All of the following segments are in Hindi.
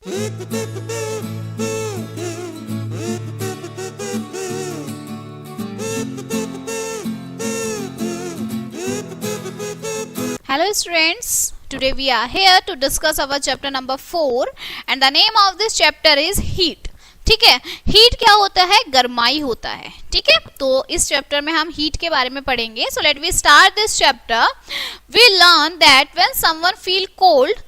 Hello students, today we are here to discuss our chapter number 4 and the name of this chapter is heat. ठीक है, हीट क्या होता है? गर्माई होता है. ठीक है, तो इस चैप्टर में हम हीट के बारे में पढ़ेंगे. So let we start this chapter. We learn that when someone feel cold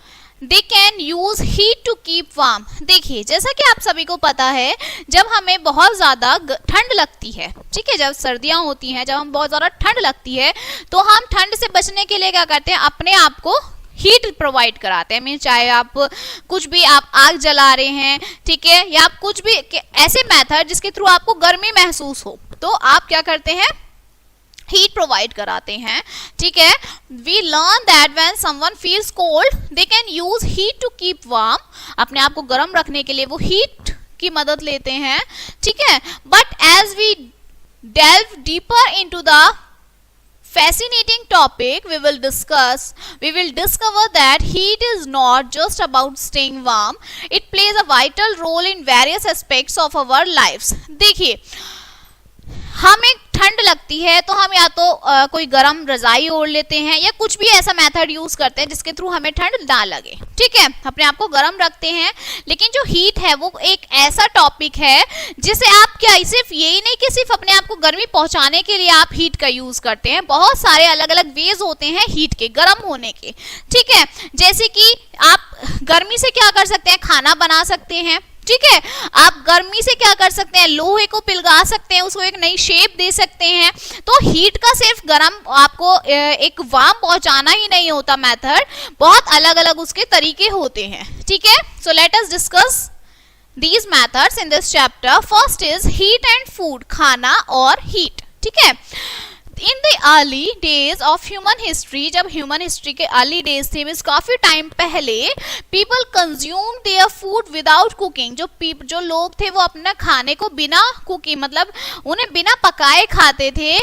they can use heat to keep warm. देखिए, जैसा कि आप सभी को पता है, जब हमें बहुत ज्यादा ठंड लगती है, ठीक है, जब सर्दियां होती हैं, जब हम बहुत ज्यादा ठंड लगती है, तो हम ठंड से बचने के लिए क्या करते हैं? अपने आप को हीट प्रोवाइड कराते हैं. मीन चाहे आप कुछ भी आप आग जला रहे हैं, ठीक है, या आप कुछ भी ऐसे मेथड जिसके थ्रू आपको गर्मी महसूस हो, तो आप क्या करते हैं? हीट प्रोवाइड कराते हैं. ठीक है, we learn that when someone feels cold they can use heat to keep warm. अपने आप को गर्म रखने के लिए वो हीट की मदद लेते हैं. ठीक है, but as we delve deeper into the fascinating topic we will discover that heat is not just about staying warm. It plays a vital role in various aspects of our lives. देखिए, हमें ठंड लगती है तो हम या तो कोई गर्म रजाई ओढ़ लेते हैं या कुछ भी ऐसा मेथड यूज करते हैं जिसके थ्रू हमें ठंड ना लगे. ठीक है, अपने आप को गर्म रखते हैं. लेकिन जो हीट है वो एक ऐसा टॉपिक है जिसे आप क्या सिर्फ यही नहीं कि सिर्फ अपने आप को गर्मी पहुंचाने के लिए आप हीट का यूज करते हैं. बहुत सारे अलग अलग वेज होते हैं हीट के, गर्म होने के. ठीक है, जैसे कि आप गर्मी से क्या कर सकते हैं? खाना बना सकते हैं. ठीक है, आप गर्मी से क्या कर सकते हैं? लोहे को पिघला सकते हैं, उसको एक नई शेप दे सकते हैं. तो हीट का सिर्फ गर्म आपको एक वार्म पहुंचाना ही नहीं होता मेथड, बहुत अलग अलग उसके तरीके होते हैं. ठीक है, so let us discuss these methods in this chapter. First is heat and food, खाना और हीट. ठीक है, in the early days of human history, जब human history के early days थे, मीन्स काफी टाइम पहले, people consumed their food without cooking. जो लोग थे वो अपना खाने को बिना कुकिंग, मतलब उन्हें बिना पकाए खाते थे.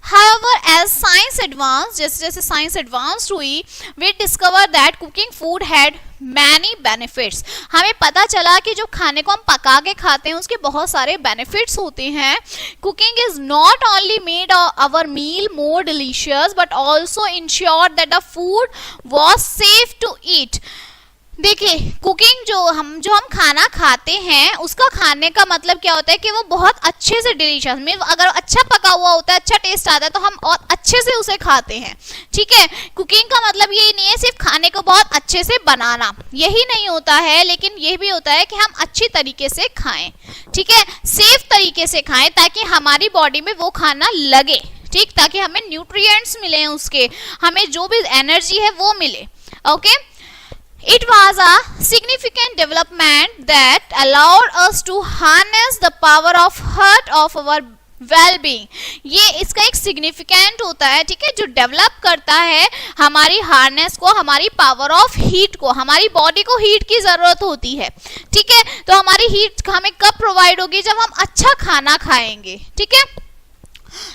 However, as science advanced, जैसे साइंस एडवांस हुई, we discovered that cooking food had many benefits. हमें पता चला कि जो खाने को हम पका के खाते हैं उसके बहुत सारे benefits होते हैं. Cooking is not only made our meal more delicious, but also ensured that the food was safe to eat. देखिए, कुकिंग जो हम खाना खाते हैं उसका खाने का मतलब क्या होता है कि वो बहुत अच्छे से डिलीशियस, में अगर अच्छा पका हुआ होता है, अच्छा टेस्ट आता है, तो हम और अच्छे से उसे खाते हैं. ठीक है, कुकिंग का मतलब ये नहीं है सिर्फ खाने को बहुत अच्छे से बनाना, यही नहीं होता है, लेकिन ये भी होता है कि हम अच्छी तरीके से खाएं. ठीक है, सेफ तरीके से खाएं ताकि हमारी बॉडी में वो खाना लगे. ठीक, ताकि हमें न्यूट्रिएंट्स मिले, उसके हमें जो भी एनर्जी है वो मिले. Okay, It was a significant development that allowed us to harness the power of heat of our well-being. ये इसका एक सिग्निफिकेंट होता है. ठीक है, जो डेवलप करता है हमारी हार्नेस को, हमारी पावर ऑफ हीट को. हमारी बॉडी को हीट की जरूरत होती है. ठीक है, तो हमारी हीट हमें कब प्रोवाइड होगी? जब हम अच्छा खाना खाएंगे. ठीक है,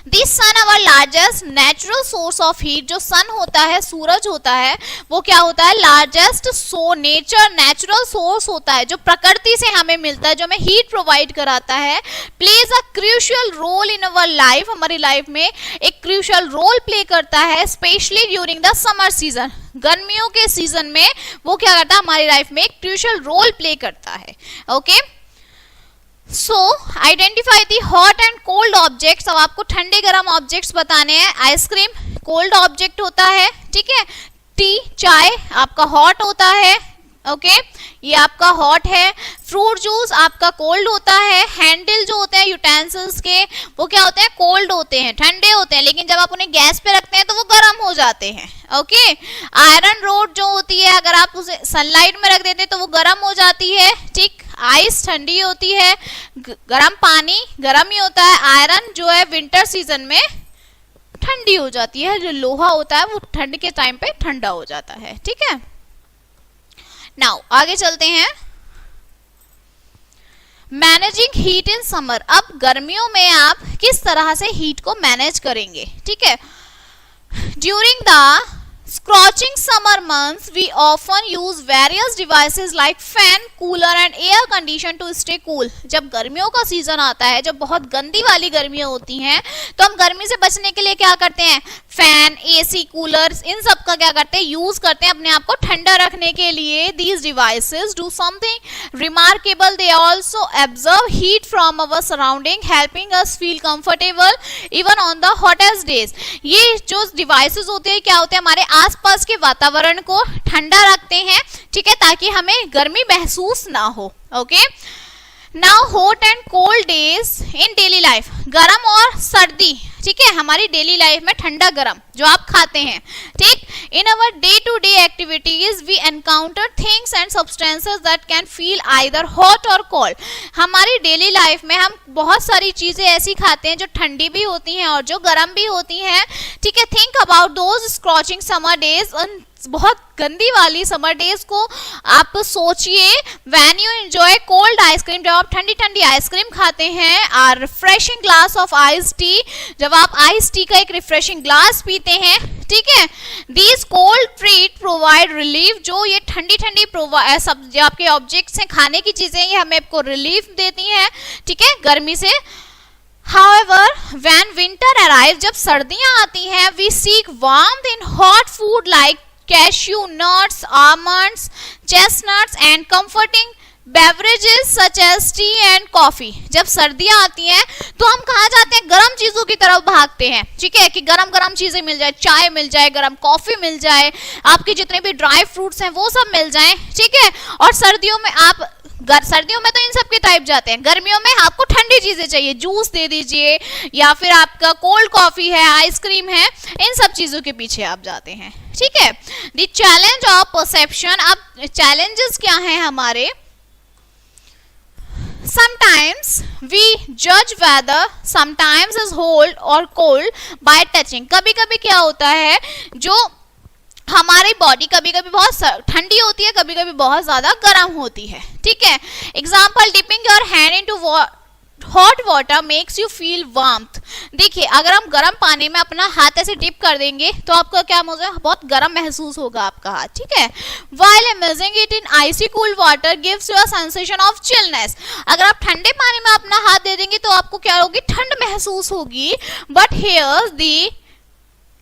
this sun our largest natural source of heat. जो सन होता है, सूरज होता है, वो क्या होता है? लार्जेस्ट नेचुरल सोर्स होता है जो प्रकृति से हमें मिलता है, जो हमें हीट प्रोवाइड कराता है. Plays a crucial role in our life. हमारी लाइफ में एक क्रूशियल रोल प्ले करता है, especially during the summer season. गर्मियों के सीजन में वो क्या करता है? हमारी लाइफ में एक क्रूशियल रोल प्ले करता है. Okay, so identify the hot and cold objects. अब आपको ठंडे गर्म ऑब्जेक्ट्स बताने हैं. आइसक्रीम कोल्ड ऑब्जेक्ट होता है. ठीक है, टी, चाय आपका हॉट होता है. ओके, ये आपका हॉट है. फ्रूट जूस आपका कोल्ड होता है. हैंडल जो होते हैं यूटेंसिल्स के, वो क्या होते हैं? कोल्ड होते हैं, ठंडे होते हैं, लेकिन जब आप उन्हें गैस पे रखते हैं तो वो गर्म हो जाते हैं. ओके, आयरन रोड जो होती है, अगर आप उसे सनलाइट में रख देते हैं तो वो गर्म हो जाती है. ठीक, आइस ठंडी होती है, गर्म पानी गर्म ही होता है. आयरन जो है विंटर सीजन में ठंडी हो जाती है. जो लोहा होता है वो ठंड के टाइम पे ठंडा हो जाता है. ठीक है, नाउ आगे चलते हैं. Managing heat in summer. अब गर्मियों में आप किस तरह से हीट को मैनेज करेंगे? ठीक है, during the Scorching summer months, we often use various devices like fan, cooler and air condition to stay cool. जब गर्मियों का सीजन आता है, जब बहुत गंदी वाली गर्मियां होती हैं, तो हम गर्मी से बचने के लिए क्या करते हैं? फैन, एसी, कूलर, इन सब का क्या करते हैं? यूज करते हैं अपने आप को ठंडा रखने के लिए. These devices do something remarkable. They also absorb heat from our surrounding, helping us feel comfortable even on the hottest days. ये जो डिवाइसेस होते हैं क्या होते हैं? हमारे आसपास के वातावरण को ठंडा रखते हैं, ठीक है, ताकि हमें गर्मी महसूस ना हो. Okay, now hot and cold days in daily life. गर्म और सर्दी, ठीक है, हमारी डेली लाइफ में ठंडा गरम जो आप खाते हैं, ठीक. In our day to day activities we encounter things and substances that can feel either hot or cold. हमारी डेली लाइफ में हम बहुत सारी चीजें ऐसी खाते हैं जो ठंडी भी होती हैं और जो गर्म भी होती हैं, ठीक है. Think about those scorching summer days, बहुत गंदी वाली समर डेज को आप सोचिए. When you enjoy cold ice cream, जब आप ठंडी ठंडी आइसक्रीम खाते हैं. Or refreshing glass of ice tea, जब आप आइस टी का एक रिफ्रेशिंग ग्लास पीते हैं, ठीक है. These cold treat provide relief, जो ये ठंडी ठंडी सब जो आपके ऑब्जेक्ट्स हैं, खाने की चीजें, ये हमें आपको रिलीफ देती हैं, ठीक है, गर्मी से. However, when winter arrives, जब सर्दियां आती हैं, we seek warmth in hot food like cashew nuts, almonds, chestnuts and comforting beverages such as tea and coffee. जब सर्दियां आती हैं तो हम कहाँ जाते हैं? गर्म चीजों की तरफ भागते हैं, ठीक है, कि गरम गरम चीजें मिल जाए, चाय मिल जाए, गरम कॉफी मिल जाए, आपके जितने भी ड्राई फ्रूट्स हैं वो सब मिल जाएं, ठीक है. और सर्दियों में तो इन सब के टाइप जाते हैं. गर्मियों में आपको ठंडी चीजें चाहिए, जूस दे दीजिए या फिर आपका कोल्ड कॉफी है, आइसक्रीम है, इन सब चीजों के पीछे आप जाते हैं, ठीक है. The challenge of perception. अब चैलेंजेस क्या हैं हमारे? Sometimes we judge weather, sometimes is hot or cold by touching. कभी कभी क्या होता है, जो हमारी बॉडी कभी कभी बहुत ठंडी होती है, कभी कभी बहुत ज्यादा गर्म होती है, ठीक है. Example, dipping your hand into hot water makes you feel warmth. देखिए, अगर हम गर्म पानी में अपना हाथ ऐसे डिप कर देंगे तो आपका क्या होगा? बहुत गर्म महसूस होगा आपका हाथ, ठीक है. While immersing it in icy cool water gives you a sensation of chillness. अगर आप ठंडे पानी में अपना हाथ दे देंगे तो आपको क्या होगी? ठंड महसूस होगी. But here's the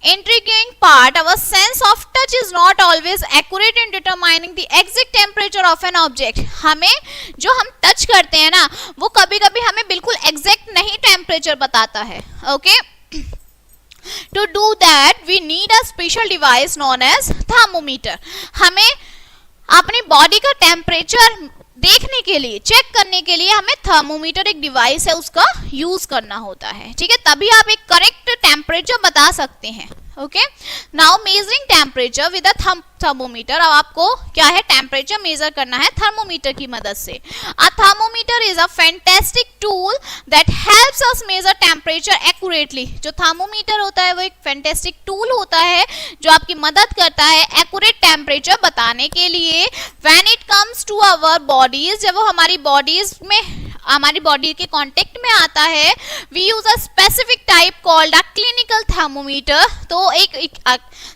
intriguing part, our sense of touch is not always accurate in determining the exact temperature of an object. हमें जो हम टच करते हैं ना, वो कभी कभी हमें बिल्कुल एग्जैक्ट नहीं टेम्परेचर बताता है. Okay, to do that we need a special device known as thermometer. हमें अपनी बॉडी का टेम्परेचर देखने के लिए, चेक करने के लिए हमें थर्मोमीटर, एक डिवाइस है, उसका यूज करना होता है, ठीक है. तभी आप एक करेक्ट टेम्परेचर बता सकते हैं. Okay, now measuring temperature with a thermometer. अब आपको क्या है? टेम्परेचर मेजर करना है थर्मोमीटर की मदद से. A thermometer is a fantastic tool that helps us measure temperature accurately. जो थर्मोमीटर होता है वो एक फैंटास्टिक टूल होता है जो आपकी मदद करता है एक्यूरेट टेम्परेचर बताने के लिए. When it comes to our bodies, जब वो हमारी बॉडीज में, हमारी बॉडी के कांटेक्ट में आता है, we use a specific type called a clinical thermometer. तो एक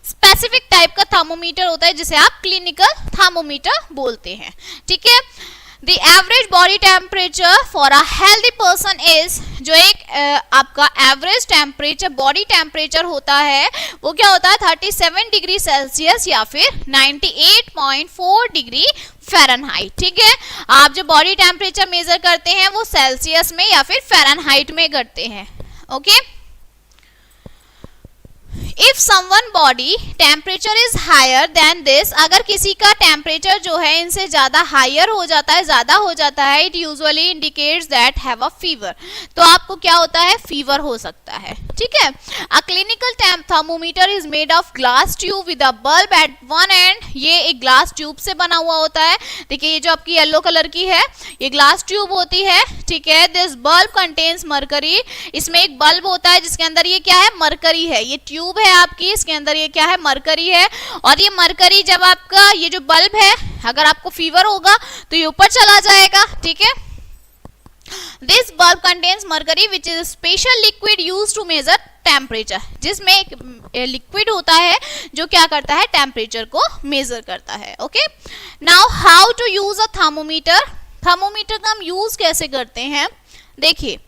स्पेसिफिक टाइप का थर्मोमीटर होता है जिसे आप क्लिनिकल थर्मोमीटर बोलते हैं, ठीक है. The average body temperature for a healthy person is, जो एक आपका एवरेज टेम्परेचर, बॉडी टेम्परेचर होता है, वो क्या होता है? 37 डिग्री सेल्सियस या फिर 98.4 डिग्री फ़ारेनहाइट, ठीक है. आप जो बॉडी टेम्परेचर मेजर करते हैं वो सेल्सियस में या फिर फ़ारेनहाइट में करते हैं. Okay, if someone body temperature is higher than this, अगर किसी का टेम्परेचर जो है इनसे ज्यादा हायर हो जाता है, ज्यादा हो जाता है, it usually indicates that have a fever. तो आपको क्या होता है? फीवर हो सकता है, ठीक है. A clinical thermometer is made of glass tube with a bulb at one end. ये एक ग्लास ट्यूब से बना हुआ होता है. देखिए, ये जो आपकी येलो कलर की है, ये ग्लास ट्यूब होती है, ठीक है. This bulb contains mercury. इसमें एक बल्ब होता है जिसके अंदर ये क्या है? मरकरी है. ये ट्यूब है आपकी, इसके अंदर ये क्या है? मरकरी है. और ये मरकरी जब आपका ये जो बल्ब है, अगर आपको फीवर होगा तो ये ऊपर चला जाएगा, ठीक है. This bulb contains mercury which is a special liquid used to measure temperature, जिसमें एक लिक्विड होता है जो क्या करता है, टेम्परेचर को मेजर करता है। Okay, now how to use a thermometer. Thermometer का हम यूज कैसे करते हैं, देखिए,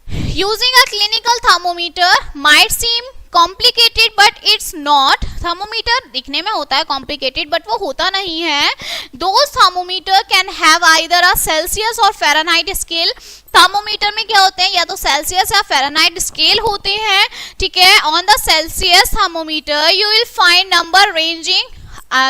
using a clinical thermometer might seem complicated but it's not. Thermometer दिखने में होता है कॉम्प्लिकेटेड बट वो होता नहीं है। Those thermometer can have either a Celsius और फ़ारेनहाइट स्केल। थर्मोमीटर में क्या होते हैं, या तो सेल्सियस या फ़ारेनहाइट स्केल होते हैं, ठीक है। On the Celsius thermometer you will find number ranging,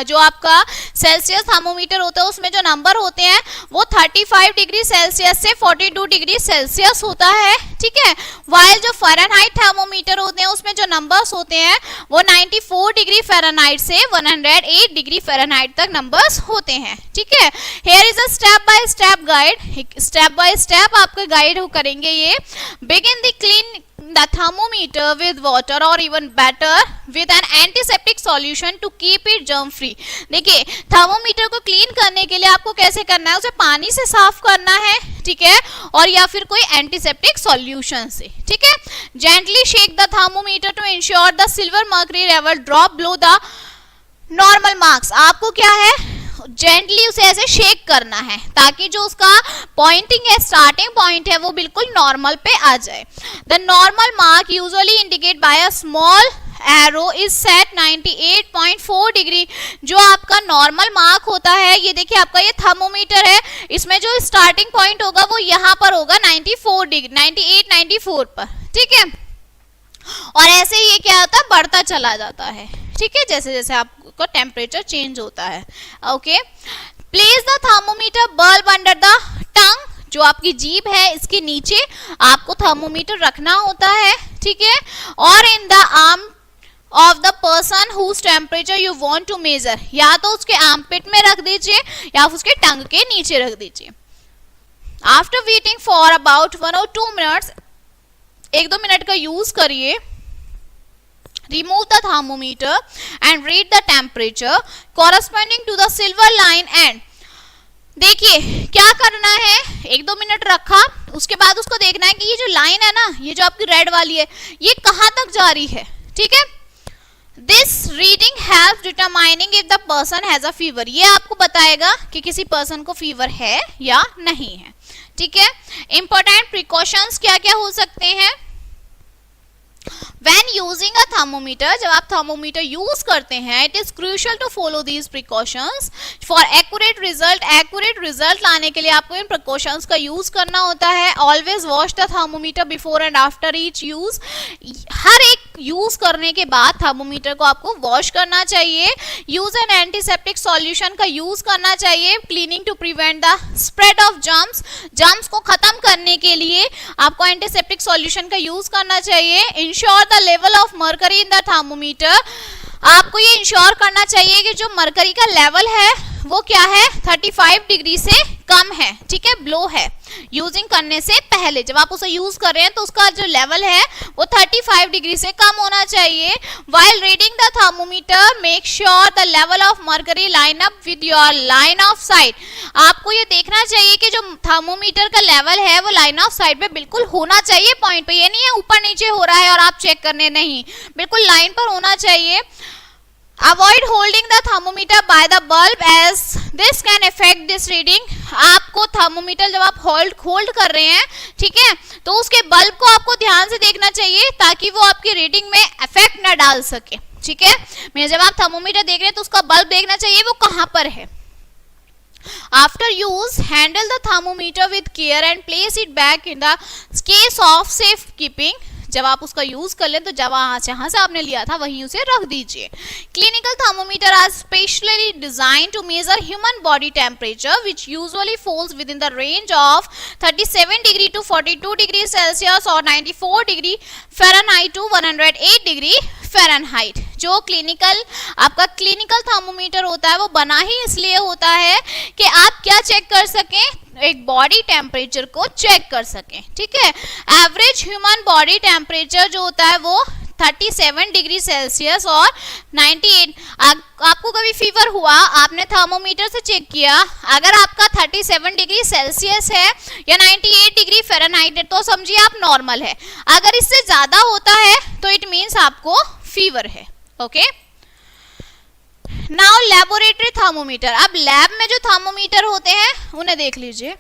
जो आपका सेल्सियस थर्मोमीटर होता है उसमें जो नंबर होते हैं वो 35 डिग्री सेल्सियस से 42 डिग्री सेल्सियस होता है, ठीक है। वाइल जो फ़ारेनहाइट थर्मोमीटर होते हैं उसमें जो नंबर्स होते हैं वो 94 डिग्री फ़ारेनहाइट से 108 डिग्री फ़ारेनहाइट तक नंबर्स होते हैं, ठीक है। Here is a step by step guide, step by step आपको गाइड करेंगे ये। Begin the clean the thermometer with water or even better with an antiseptic solution to keep it germ free। देखिए, थर्मोमीटर को क्लीन करने के लिए आपको कैसे करना है, उसे पानी से साफ करना है, ठीक है, और या फिर कोई एंटीसेप्टिक सॉल्यूशन से, ठीक है। Gently shake the thermometer to ensure the silver mercury level drop below the normal marks. आपको क्या है, जेंटली उसे ऐसे शेक करना है ताकि जो उसका पॉइंटिंग है, स्टार्टिंग पॉइंट है, वो बिल्कुल नॉर्मल पे आ जाए। The normal mark usually indicate bye a small arrow is set 98.4 degree. जो आपका नॉर्मल मार्क होता है, ये देखिए आपका ये थर्मोमीटर है, इसमें जो स्टार्टिंग पॉइंट होगा वो यहाँ पर होगा 94 डिग्री, 98-94 पर, ठीक है। और ऐसे ही ये क्या होता है, बढ़ता चला जाता है, ठीक है, जैसे जैसे आपका टेम्परेचर चेंज होता है। Okay, place the thermometer bulb under the tongue, जो आपकी जीभ है इसके नीचे आपको थर्मोमीटर रखना होता है, ठीक है, और in the arm of the person whose temperature you want to measure, या तो उसके आर्मपिट में रख दीजिए या उसके टंग के नीचे रख दीजिए। After waiting for about 1 or 2 minutes, 1-2 minute का यूज करिए। Remove the thermometer and read the temperature corresponding to the silver line and देखिए क्या करना है, 1-2 मिनट रखा, उसके बाद उसको देखना है कि ये जो लाइन है ना, ये जो आपकी रेड वाली है, ये कहाँ तक जा रही है, ठीक है। This reading helps determining if the person has a fever. ये आपको बताएगा कि किसी पर्सन को फीवर है या नहीं है, ठीक है। इंपॉर्टेंट प्रिकॉशंस क्या क्या हो सकते हैं When using a thermometer, जब आप थर्मोमीटर यूज करते हैं, it is crucial to follow these precautions for accurate result लाने के लिए आपको इन precautions का यूज करना होता है। Always wash the thermometer before and after each use। हर एक यूज करने के बाद थर्मोमीटर को आपको वॉश करना चाहिए। यूज एन एंटीसेप्टिक सॉल्यूशन का यूज करना चाहिए। Cleaning to prevent the spread of germs को खत्म करने के लिए आपको एंटीसेप्टिक सॉल्यूशन का यूज करना चाहिए। Ensure the level of mercury in the thermometer. आपको ये इंश्योर करना चाहिए कि जो मर्करी का लेवल है वो क्या है, 35 डिग्री से कम है, ठीक है, ब्लो है। यूजिंग करने से पहले जब आप उसे यूज कर रहे हैं तो उसका जो लेवल है वो 35 डिग्री से कम होना चाहिए। While reading the thermometer make sure the level of mercury line up with your line of site. आपको ये देखना चाहिए कि जो थर्मोमीटर का लेवल है वो लाइन ऑफ साइट पे बिल्कुल होना चाहिए, पॉइंट पे। ये नहीं है ऊपर नीचे हो रहा है और आप चेक करने, नहीं, बिल्कुल लाइन पर होना चाहिए। Avoid holding the thermometer by the bulb as this can affect this reading। आपको थर्मोमीटर जब आप होल्ड कर रहे हैं, ठीक है, तो उसके बल्ब को आपको ध्यान से देखना चाहिए ताकि वो आपकी रीडिंग में इफेक्ट ना डाल सके, ठीक है। मैं जब आप थर्मोमीटर देख रहे हैं तो उसका बल्ब देखना चाहिए वो कहाँ पर है। After use, handle the thermometer with care and place it back in the case of safe keeping। जब आप उसका यूज कर लें तो जहाँ से आपने लिया था वहीं उसे रख दीजिए। Clinical thermometers are specially designed to measure human body temperature which usually falls within the range of 37 degree to 42 degree Celsius और 94 degree Fahrenheit to 108 degree Fahrenheit. जो आपका क्लिनिकल थर्मोमीटर होता है वो बना ही इसलिए होता है कि आप क्या चेक कर सकें, एक बॉडी टेम्परेचर को चेक कर सकें, ठीक है। एवरेज ह्यूमन बॉडी टेम्परेचर जो होता है वो 37 डिग्री सेल्सियस और 98। आपको कभी फीवर हुआ, आपने थर्मोमीटर से चेक किया, अगर आपका 37 डिग्री सेल्सियस है या 98 डिग्री फ़ारेनहाइट है तो समझिए आप नॉर्मल है। अगर इससे ज्यादा होता है तो इट मीन्स आपको फीवर है। Okay, now laboratory thermometer. अब लैब में जो थर्मोमीटर होते हैं उन्हें देख लीजिए।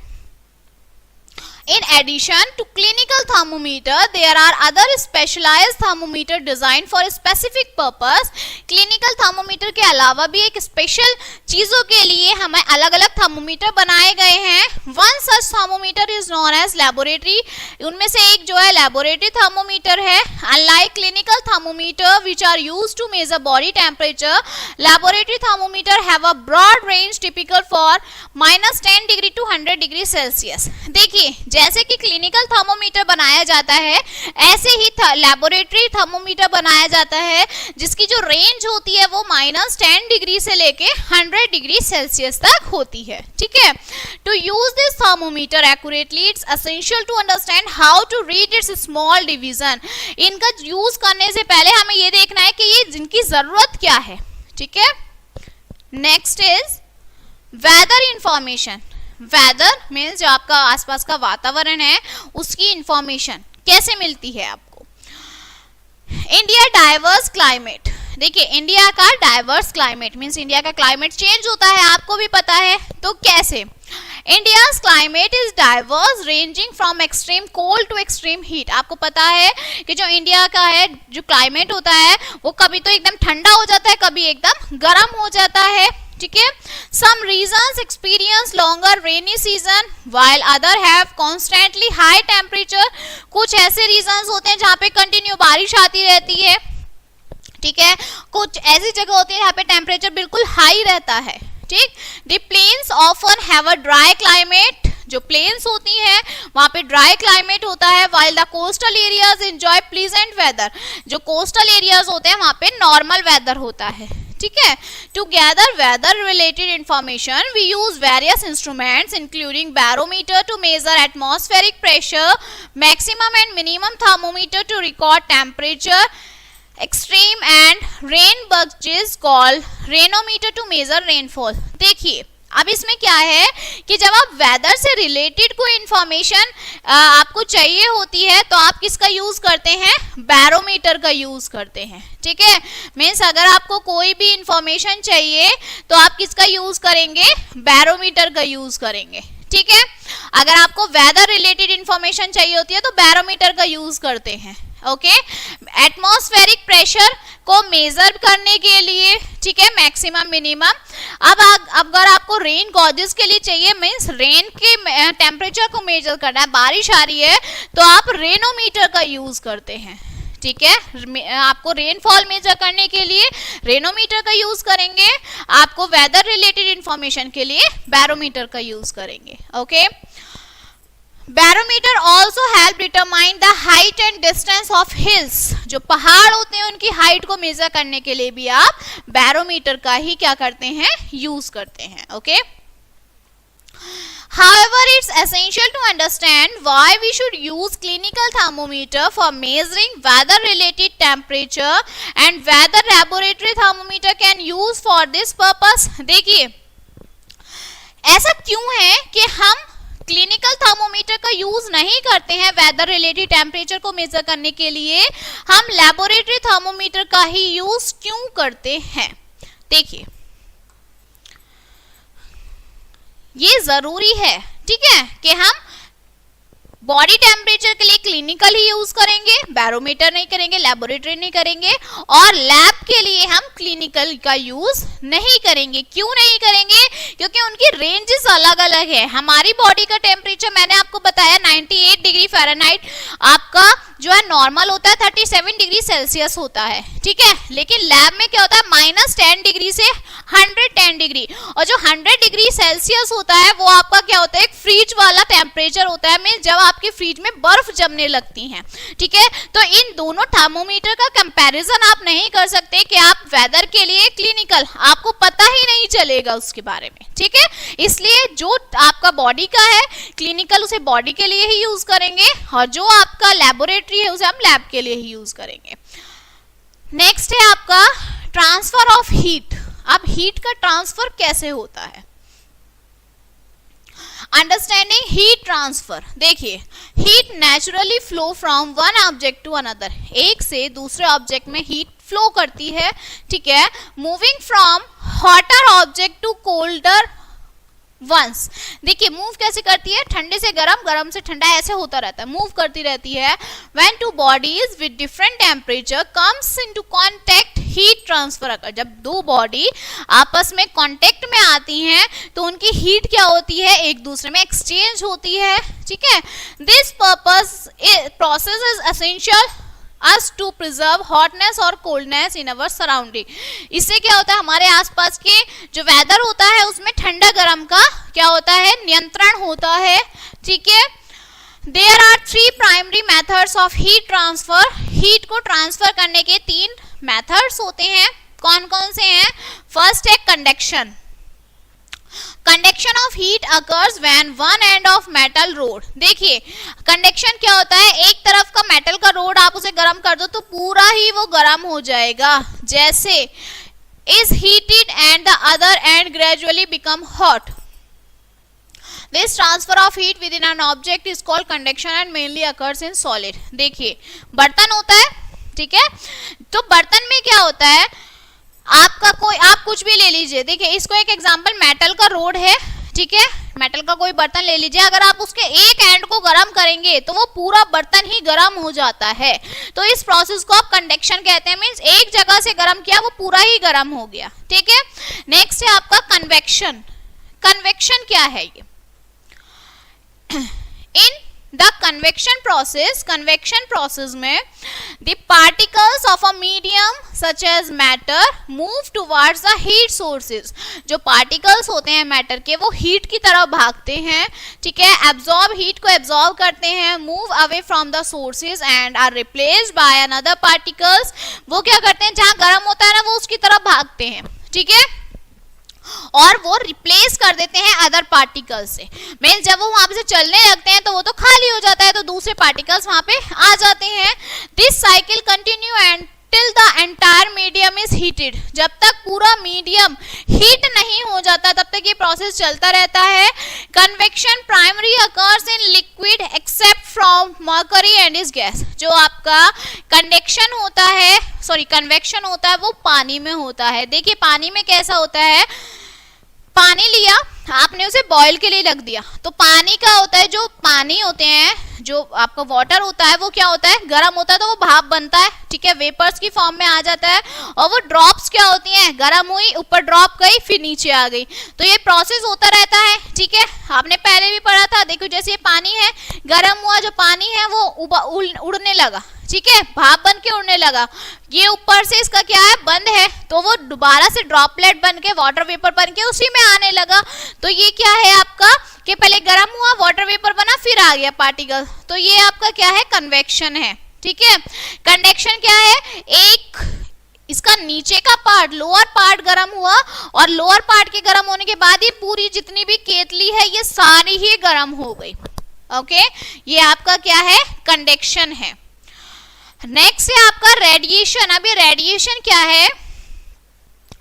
In addition to clinical thermometer, there are other specialized thermometer designed for a specific purpose. Clinical thermometer के अलावा भी एक स्पेशल चीजों के लिए हमें अलग अलग थर्मोमीटर बनाए गए हैं। One such thermometer is known as laboratory. उनमें से एक जो है laboratory thermometer है। Unlike clinical thermometer which are used to measure body temperature, laboratory thermometer have a broad range typical for -10 degree to 100 degree Celsius. देखिए, जैसे कि क्लिनिकल थर्मोमीटर बनाया जाता है ऐसे ही लैबोरेटरी थर्मोमीटर बनाया जाता है जिसकी जो रेंज होती है वो -10 डिग्री से लेके 100 डिग्री सेल्सियस तक होती है। ठीक है, to use this thermometer accurately it's essential to understand how to read its small division. इनका यूज करने से पहले हमें ये देखना है कि ये जिनकी जरूरत क्या है। ठीक है, next is weather information. Weather means जो आपका आसपास का वातावरण है उसकी इंफॉर्मेशन कैसे मिलती है आपको। India diverse climate. देखिए, इंडिया का डाइवर्स क्लाइमेट मीन्स इंडिया का क्लाइमेट चेंज होता है, आपको भी पता है, तो कैसे। India's climate is diverse ranging from extreme cold to extreme heat. आपको पता है कि जो इंडिया का है जो क्लाइमेट होता है वो कभी तो एकदम ठंडा हो जाता है, कभी एकदम गर्म हो जाता है। ठीक है, some regions experience longer rainy season while other have constantly high temperature. कुछ ऐसे रीजन्स होते हैं जहाँ पे कंटिन्यू बारिश आती रहती है। ठीक है, कुछ ऐसी जगह होती है जहाँ पे टेम्परेचर बिल्कुल हाई रहता है। ठीक, the plains often have a dry climate. जो प्लेन्स होती हैं वहाँ पे ड्राई क्लाइमेट होता है, while the coastal areas enjoy pleasant weather. जो कोस्टल एरियाज होते हैं वहाँ पे नॉर्मल वेदर होता है। ठीक है, to gather weather related information we use various instruments including barometer to measure atmospheric pressure, maximum and minimum thermometer to record temperature, extreme and rain bugs called rainometer to measure rainfall. देखिए, अब इसमें क्या है कि जब आप वेदर से रिलेटेड कोई इंफॉर्मेशन आपको चाहिए होती है तो आप किसका यूज करते हैं, बैरोमीटर का यूज करते हैं। ठीक है, मीन्स अगर आपको कोई भी इंफॉर्मेशन चाहिए तो आप किसका यूज करेंगे, बैरोमीटर का यूज करेंगे। ठीक है, अगर आपको वेदर रिलेटेड इंफॉर्मेशन चाहिए होती है तो बैरोमीटर का यूज करते हैं। ओके, एटमॉस्फेरिक प्रेशर को मेजर करने के लिए, ठीक है, मैक्सिमम मिनिमम। अब अगर आपको रेन गॉजेस के लिए चाहिए मीन्स रेन के टेम्परेचर को मेजर करना है, बारिश आ रही है तो आप रेनोमीटर का यूज करते हैं। ठीक है, आपको रेनफॉल मेजर करने के लिए रेनोमीटर का यूज करेंगे, आपको वेदर रिलेटेड इंफॉर्मेशन के लिए बैरोमीटर का यूज करेंगे। Okay, barometer also help determine the height and distance of hills. जो पहाड़ होते हैं उनकी हाइट को मेजर करने के लिए भी आप बैरोमीटर का ही क्या करते हैं, यूज करते हैं। Okay, however it's essential to understand why we should use clinical thermometer for measuring weather related temperature and whether laboratory thermometer can use for this purpose. देखिए, ऐसा क्यों है कि हम क्लिनिकल थर्मोमीटर का यूज नहीं करते हैं वेदर रिलेटेड टेम्परेचर को मेजर करने के लिए, हम लैबोरेटरी थर्मोमीटर का ही यूज क्यों करते हैं। देखिए, ये जरूरी है, ठीक है, कि हम बॉडी टेम्परेचर के लिए क्लिनिकल ही यूज करेंगे, बैरोमीटर नहीं करेंगे, लैबोरेटरी नहीं करेंगे, और लैब के लिए हम क्लिनिकल का यूज नहीं करेंगे। क्यों नहीं करेंगे, क्योंकि उनकी रेंजेस अलग अलग है। हमारी बॉडी का टेम्परेचर मैंने आपको बताया 98 डिग्री फ़ारेनहाइट आपका जो है नॉर्मल होता है, 37 डिग्री सेल्सियस होता है। ठीक है, लेकिन लैब में क्या होता है, -10 डिग्री से 110 डिग्री, और जो 100 डिग्री सेल्सियस होता है वो आपका क्या होता है, एक फ्रीज वाला टेम्परेचर होता है, मींस जब आपके फ्रिज में बर्फ जमने लगती है। ठीक है, तो इन दोनों थर्मोमीटर का कंपैरिजन आप नहीं कर सकते कि आप वेदर के लिए क्लिनिकल, आपको पता ही नहीं चलेगा उसके बारे में। ठीक है, इसलिए जो आपका बॉडी का है क्लिनिकल उसे बॉडी के लिए ही यूज करेंगे, और जो आपका लैबोरेटरी है उसे हम लैब के लिए ही यूज करेंगे। नेक्स्ट है आपका ट्रांसफर ऑफ हीट। अब हीट का ट्रांसफर कैसे होता है? Understanding heat transfer. देखिए, heat naturally flow from one object to another, एक से दूसरे ऑब्जेक्ट में हीट फ्लो करती है, ठीक है, moving from hotter object to colder ones. देखिए मूव कैसे करती है, ठंडे से गर्म, गर्म से ठंडा, ऐसे होता रहता है, मूव करती रहती है। When two bodies with different temperature comes into contact, heat transfer occur. जब दो बॉडी आपस में कांटेक्ट में आती हैं तो उनकी हीट क्या होती है, एक दूसरे में एक्सचेंज होती है, ठीक है। This process is essential us to preserve hotness और coldness in our surrounding। इससे क्या होता है, हमारे आसपास के जो वेदर होता है उसमें ठंडा गर्म का क्या होता है, नियंत्रण होता है, ठीक है। There are three primary methods of heat transfer। Heat को ट्रांसफर करने के 3 मेथड्स होते हैं। कौन कौन से हैं? फर्स्ट है conduction. Conduction of heat occurs when one end of metal road. देखिए कंडक्शन क्या होता है, एक तरफ का मेटल का रोड आप उसे गर्म कर दो तो पूरा ही वो गर्म हो जाएगा, जैसे is heated and the other and gradually become hot. This transfer of heat with in an object is called conduction and mainly occurs in solid. देखिए बर्तन होता है, ठीक है, तो बर्तन में क्या होता है, आप कुछ भी ले लीजिए। देखिए इसको एक एग्जांपल मेटल का रोड है, ठीक है, मेटल का कोई बर्तन ले लीजिए, अगर आप उसके एक एंड को गर्म करेंगे तो वो पूरा बर्तन ही गर्म हो जाता है। तो इस प्रोसेस को आप कंडक्शन कहते हैं, मींस एक जगह से गर्म किया वो पूरा ही गर्म हो गया, ठीक है। नेक्स्ट है आपका कन्वेक्शन। कन्वेक्शन क्या है ये? इन द कन्वेक्शन प्रोसेस में the particles of a medium such as matter move towards the heat sources. जो पार्टिकल्स होते हैं मैटर के वो हीट की तरफ भागते हैं, ठीक है, एब्जॉर्ब, हीट को एब्जॉर्ब करते हैं, move away from the sources and are replaced by another particles. वो क्या करते हैं, जहां गर्म होता है ना वो उसकी तरफ भागते हैं, ठीक है, और वो रिप्लेस कर देते हैं अदर पार्टिकल्स से। मींस जब वो वहां पे से चलने लगते हैं तो वो तो खाली हो जाता है, तो दूसरे पार्टिकल्स वहां पे आ जाते हैं। This cycle continue and till the entire medium is heated. जब तक पूरा मीडियम हीट नहीं हो जाता तब तक ये प्रोसेस चलता रहता है। Convection primary occurs in liquid except from mercury and is gas. जो आपका कंडक्शन होता है, सॉरी कन्वेक्शन होता है वो पानी में होता है। देखिए पानी में कैसा होता है, पानी लिया आपने उसे बॉईल के लिए रख दिया, तो पानी का होता है, जो पानी होते हैं, जो आपका वाटर होता है वो क्या होता है, गर्म होता है तो वो भाप बनता है, ठीक है, वेपर्स की फॉर्म में आ जाता है, और वो ड्रॉप्स क्या होती हैं, गर्म हुई, ऊपर ड्रॉप गई, फिर नीचे आ गई। तो ये प्रोसेस होता रहता है, ठीक है, आपने पहले भी पढ़ा था। देखो जैसे ये पानी है, गर्म हुआ जो पानी है वो उड़ने लगा, ठीक है, भाप बन के उड़ने लगा, ये ऊपर से इसका क्या है, बंद है, तो वो दोबारा से ड्रॉपलेट बन के वाटर वेपर बन के उसी में आने लगा। तो ये क्या है आपका, कि पहले गर्म हुआ, वाटर वेपर बना, फिर आ गया पार्टिकल, तो ये आपका क्या है, कन्वेक्शन है, ठीक है। कंडक्शन क्या है, एक इसका नीचे का पार्ट, लोअर पार्ट गर्म हुआ, और लोअर पार्ट के गर्म होने के बाद ही पूरी जितनी भी केतली है ये सारी ही गर्म हो गई, ओके, ये आपका क्या है, कंडक्शन है। नेक्स्ट है आपका रेडिएशन। अब ये रेडिएशन क्या है,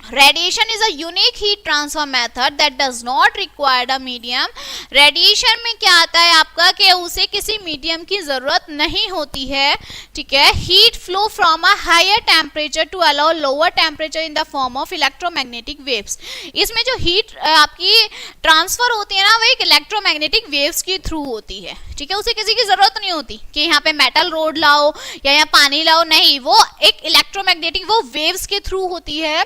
radiation is a unique heat transfer method that does not required a medium. Radiation में क्या आता है आपका, कि उसे किसी मीडियम की जरूरत नहीं होती है, ठीक है। Heat flow from a higher temperature to allow lower temperature in the form of electromagnetic waves. इसमें जो हीट आपकी ट्रांसफर होती है ना, वो एक इलेक्ट्रोमैग्नेटिक वेव्स के थ्रू होती है, ठीक है, उसे किसी की जरूरत नहीं होती कि यहाँ पे मेटल रोड लाओ या यहाँ पानी लाओ, नहीं, वो एक इलेक्ट्रोमैग्नेटिक, वो वेव्स के थ्रू होती है।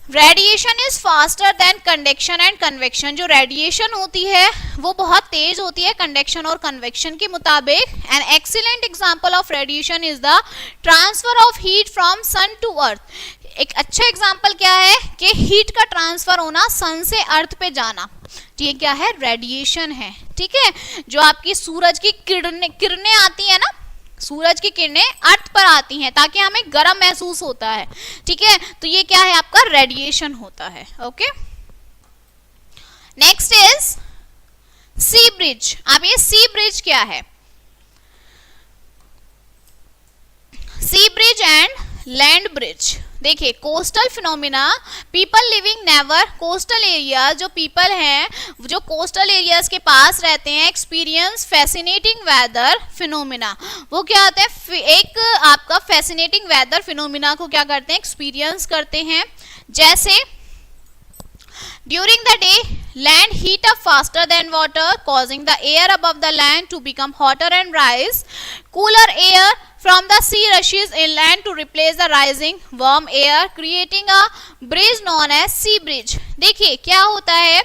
Radiation is faster than conduction and convection. जो रेडिएशन होती है वो बहुत तेज होती है कंडक्शन और कन्वेक्शन के मुताबिक। An excellent example of radiation is the transfer of heat from sun to earth. एक अच्छा एग्जांपल क्या है, कि हीट का ट्रांसफर होना, सन से अर्थ पे जाना, ये क्या है, रेडिएशन है, ठीक है। जो आपकी सूरज की किरणें आती है ना, सूरज की किरणें अर्थ पर आती हैं ताकि हमें गर्म महसूस होता है, ठीक है, तो ये क्या है आपका, रेडिएशन होता है, okay. Next is sea bridge. अब ये सी ब्रिज क्या है, sea bridge and land bridge. देखिए coastal phenomena, people living never coastal area, जो पीपल हैं जो कोस्टल एरियाज के पास रहते हैं, एक्सपीरियंस फैसिनेटिंग वेदर फिनोमिना। वो क्या होते हैं, एक आपका फैसिनेटिंग वेदर फिनोमिना को क्या करते हैं, एक्सपीरियंस करते हैं। जैसे during the day land heat up faster than water causing the air above the land to become hotter and rise. Cooler air from the sea rushes inland to replace the rising warm air creating a bridge known as sea bridge. देखिए क्या होता है,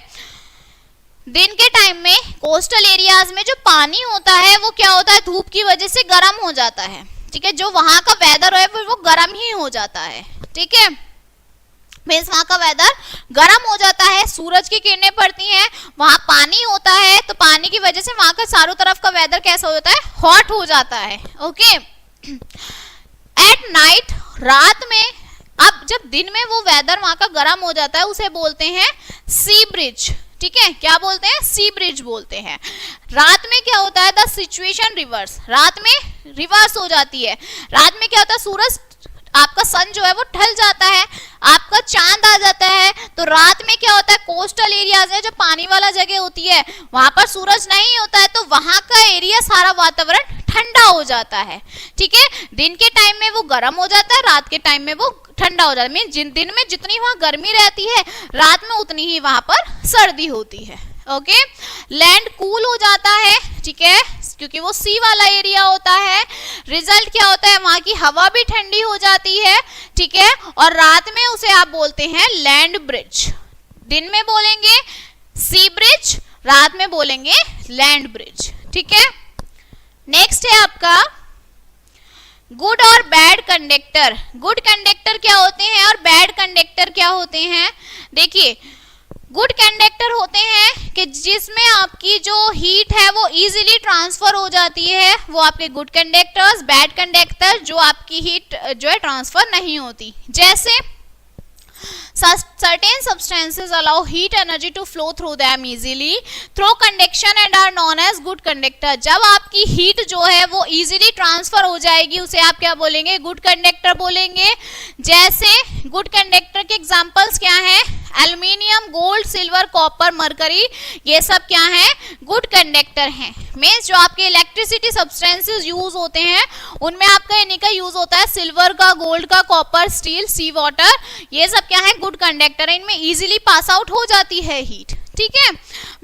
दिन के टाइम में कोस्टल एरियाज में जो पानी होता है वो क्या होता है, धूप की वजह से गर्म हो जाता है। ठीक है, जो वहां का वेदर है वो गर्म ही हो जाता है। ठीक है, मीन्स वहां का वेदर गर्म हो जाता है, सूरज की किरणें पड़ती हैं, वहां पानी होता है, तो पानी की वजह से वहां का चारों तरफ का वेदर कैसा हो जाता है, हॉट हो जाता है। ओके, एट नाइट, रात में, अब जब दिन में वो वेदर वहां का गर्म हो जाता है उसे बोलते हैं सी ब्रिज। ठीक है, क्या बोलते हैं, सी ब्रिज बोलते हैं। रात में क्या होता है, द सिचुएशन रिवर्स, रात में रिवर्स हो जाती है। रात में क्या होता है, सूरज आपका सन जो है वो ढल जाता है, आपका चांद आ जाता है, तो रात में क्या होता है, कोस्टल एरियाज है जो पानी वाला जगह होती है वहां पर सूरज नहीं होता है, तो वहां का एरिया सारा वातावरण ठंडा हो जाता है। ठीक है, दिन के टाइम में वो गर्म हो जाता है, रात के टाइम में वो ठंडा हो जाता है। मीन दिन में जितनी वहां गर्मी रहती है रात में उतनी ही वहां पर सर्दी होती है। ओके, लैंड कूल हो जाता है। ठीक है, क्योंकि वो सी वाला एरिया होता है। रिजल्ट क्या होता है, वहां की हवा भी ठंडी हो जाती है। ठीक है, और रात में उसे आप बोलते हैं लैंड ब्रिज। दिन में बोलेंगे सी ब्रिज, रात में बोलेंगे लैंड ब्रिज। ठीक है, नेक्स्ट है आपका गुड और बैड कंडक्टर। गुड कंडक्टर क्या होते हैं और बैड कंडक्टर क्या होते हैं। देखिए गुड कंडक्टर होते हैं कि जिसमें आपकी जो हीट है वो इजीली ट्रांसफर हो जाती है, वो आपके गुड कंडक्टर्स। बैड कंडक्टर जो आपकी हीट जो है ट्रांसफर नहीं होती। जैसे certain substances allow heat energy to flow through them easily through conduction and are known as good conductor। जब आपकी हीट जो है वो इजीली ट्रांसफर हो जाएगी उसे आप क्या बोलेंगे, गुड कंडक्टर बोलेंगे। जैसे गुड कंडक्टर के एग्जांपल्स क्या हैं, aluminium, gold, silver, copper, mercury, ये सब क्या हैं, गुड कंडक्टर हैं। मीन्स जो आपके इलेक्ट्रिसिटी सब्सटेंसेस यूज होते हैं उनमें आपका इन्हीं का यूज होता है, सिल्वर का, गोल्ड का, कॉपर, स्टील, सी वाटर, ये सब क्या है, गुड कंडक्टर है। इनमें इजीली पास आउट हो जाती है हीट। ठीक है,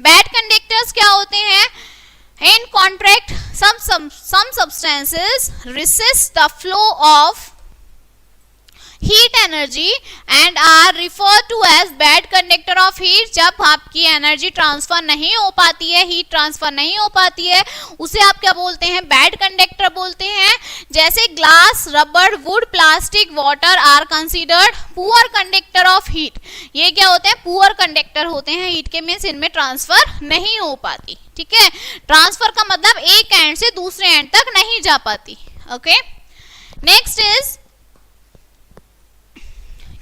बैड कंडक्टर्स क्या होते हैं, इन contract some substances resist the flow of heat energy and are referred to as bad conductor of heat। जब आपकी एनर्जी ट्रांसफर नहीं हो पाती है, हीट ट्रांसफर नहीं हो पाती है, उसे आप क्या बोलते हैं, बैड कंडक्टर बोलते हैं। जैसे glass, rubber, wood, plastic, water are considered poor conductor of heat. ये क्या होते हैं, पुअर कंडक्टर होते हैं हीट के, मीन्स इनमें ट्रांसफर नहीं हो पाती। ठीक है, ट्रांसफर का मतलब एक एंड से दूसरे एंड तक नहीं जा पाती। Okay, next is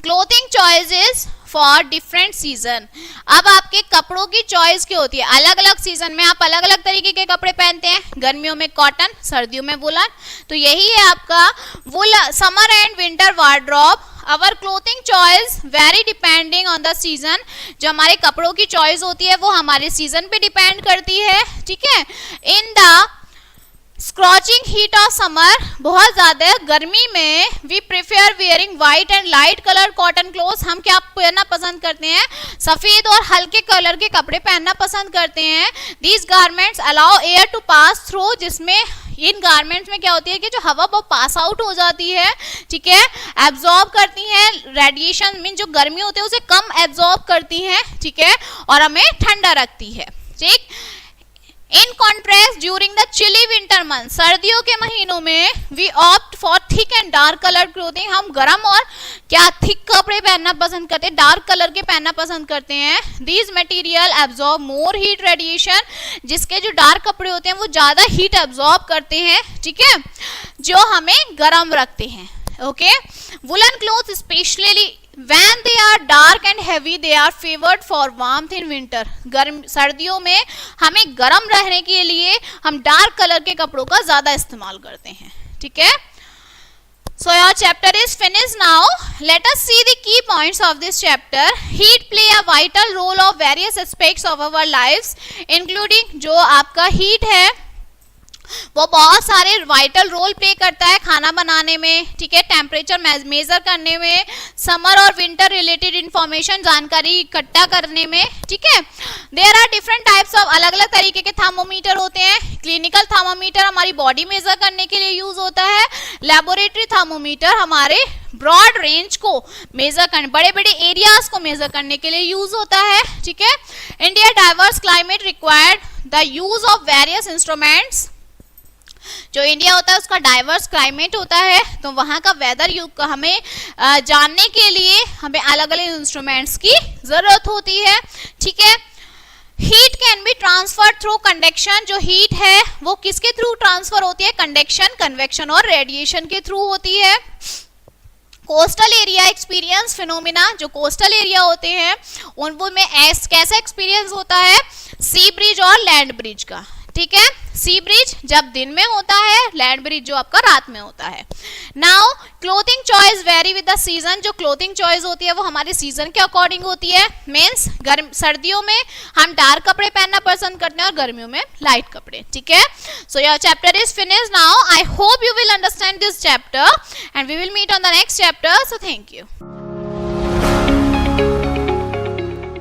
clothing choices for different season. अब आपके कपड़ों की चॉइस क्या होती है, अलग अलग सीजन में आप अलग अलग तरीके के कपड़े पहनते हैं। गर्मियों में कॉटन, सर्दियों में वुलन, तो यही है आपका woollen summer and winter wardrobe. Our clothing choice very depending on the season. जो हमारे कपड़ों की चॉइस होती है वो हमारे सीजन पे डिपेंड करती है। ठीक है, in the scorching heat of summer, बहुत ज्यादा गर्मी में, we prefer wearing white and light colour cotton clothes. हम क्या पहनना पसंद करते हैं, सफेद और हल्के कलर के कपड़े पहनना पसंद करते हैं। These garments allow air to pass through, जिसमें इन गारमेंट्स में क्या होती है कि जो हवा वो पास आउट हो जाती है। ठीक है, एब्जॉर्ब करती है रेडिएशन, मीन जो गर्मी होती है उसे कम एब्जॉर्ब करती है। ठीक है, और हमें ठंडा रखती है। ठीक, in contrast during the chilly winter month, सर्दियों के महीनों में we opt for thick and dark colour clothing. हम गर्म और क्या थिक कपड़े पहनना पसंद करते हैं, डार्क कलर के पहनना पसंद करते हैं। These material absorb more heat radiation, जिसके जो डार्क कपड़े होते हैं वो ज्यादा हीट एब्जॉर्ब करते हैं। ठीक है, जो हमें गर्म रखते हैं। Okay, woollen cloth specially when they are dark and heavy they are favored for warmth in winter। गर्म सर्दियों में हमें गर्म रहने के लिए हम डार्क कलर के कपड़ों का ज्यादा इस्तेमाल करते हैं। ठीक है, So your chapter is finished now. Let us see the key points of this chapter. Heat play a vital role of various aspects of our lives, including जो आपका heat है वो बहुत सारे वाइटल रोल प्ले करता है खाना बनाने में, ठीक है, टेम्परेचर मेजर करने में, समर और विंटर रिलेटेड इंफॉर्मेशन जानकारी इकट्ठा करने में, ठीक है। There are different types of, अलग अलग तरीके के थर्मोमीटर होते हैं। क्लिनिकल थर्मोमीटर हमारी बॉडी मेजर करने के लिए यूज होता है। लेबोरेटरी थर्मोमीटर हमारे ब्रॉड रेंज को मेजर करने, बड़े बड़े एरियाज को मेजर करने के लिए यूज होता है, ठीक है। India diverse climate required the use of various instruments. जो इंडिया होता है उसका डाइवर्स क्लाइमेट होता है, तो वहां का वेदर युग हमें जानने के लिए हमें अलग अलग इंस्ट्रूमेंट्स की जरूरत होती है, ठीक है। Heat can be transfer through conduction. जो हीट है वो किसके थ्रू ट्रांसफर होती है? कंडक्शन, कन्वेक्शन और रेडिएशन के थ्रू होती है। कोस्टल एरिया एक्सपीरियंस फिनोमिना, जो कोस्टल एरिया होते हैं उनको में कैसा एक्सपीरियंस होता है? सी ब्रिज और लैंड ब्रिज का, ठीक है। सी ब्रिज जब दिन में होता है, लैंड ब्रिज जो आपका रात में होता है। Now clothing choice very with the season. जो क्लोथिंग चॉइस होती है वो हमारे सीजन के अकॉर्डिंग होती है। मीन्स सर्दियों में हम डार्क कपड़े पहनना पसंद करते हैं और गर्मियों में लाइट कपड़े, ठीक है। So your chapter is finished now. I hope you will understand this chapter and we will meet on the next chapter. So thank you.